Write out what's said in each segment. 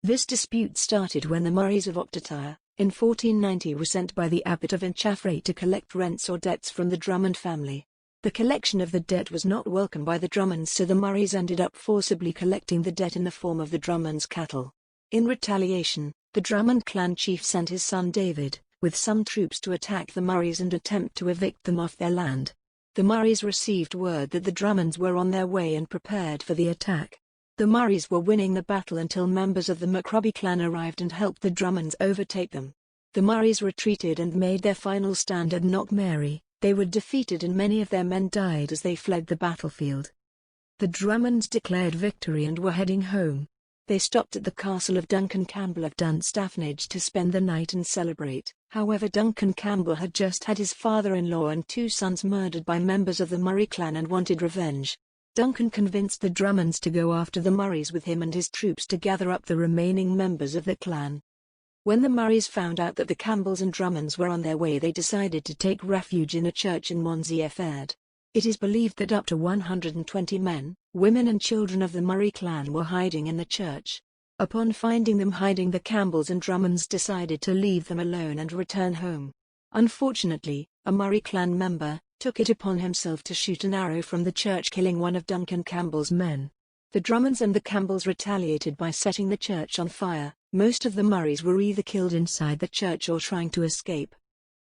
This dispute started when the Murrays of Octertyre, in 1490, were sent by the Abbot of Inchaffray to collect rents or debts from the Drummond family. The collection of the debt was not welcome by the Drummonds, so the Murrays ended up forcibly collecting the debt in the form of the Drummonds' cattle. In retaliation, the Drummond clan chief sent his son David, with some troops, to attack the Murrays and attempt to evict them off their land. The Murrays received word that the Drummonds were on their way and prepared for the attack. The Murrays were winning the battle until members of the McRobbie clan arrived and helped the Drummonds overtake them. The Murrays retreated and made their final stand at Knockmary. They were defeated and many of their men died as they fled the battlefield. The Drummonds declared victory and were heading home. They stopped at the castle of Duncan Campbell of Dunstafnage to spend the night and celebrate. However, Duncan Campbell had just had his father-in-law and 2 sons murdered by members of the Murray clan and wanted revenge. Duncan convinced the Drummonds to go after the Murrays with him and his troops to gather up the remaining members of the clan. When the Murrays found out that the Campbells and Drummonds were on their way, they decided to take refuge in a church in Monzieffard. It is believed that up to 120 men, women and children of the Murray clan were hiding in the church. Upon finding them hiding, the Campbells and Drummonds decided to leave them alone and return home. Unfortunately, a Murray clan member took it upon himself to shoot an arrow from the church, killing one of Duncan Campbell's men. The Drummonds and the Campbells retaliated by setting the church on fire. Most of the Murrays were either killed inside the church or trying to escape.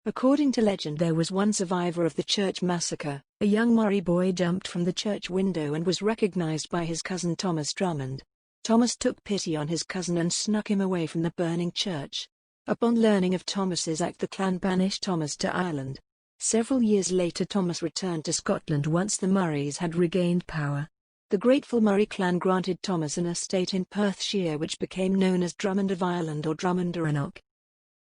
According to legend, there was one survivor of the church massacre. A young Murray boy jumped from the church window and was recognized by his cousin Thomas Drummond. Thomas took pity on his cousin and snuck him away from the burning church. Upon learning of Thomas's act, the clan banished Thomas to Ireland. Several years later, Thomas returned to Scotland once the Murrays had regained power. The grateful Murray clan granted Thomas an estate in Perthshire which became known as Drummond of Ireland or Drummonderanach.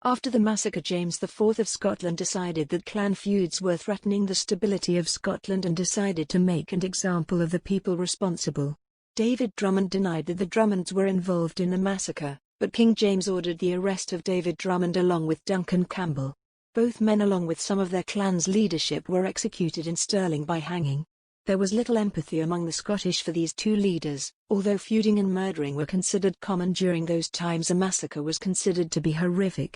After the massacre, James IV of Scotland decided that clan feuds were threatening the stability of Scotland and decided to make an example of the people responsible. David Drummond denied that the Drummonds were involved in the massacre, but King James ordered the arrest of David Drummond along with Duncan Campbell. Both men, along with some of their clan's leadership, were executed in Stirling by hanging. There was little empathy among the Scottish for these 2 leaders. Although feuding and murdering were considered common during those times, a massacre was considered to be horrific.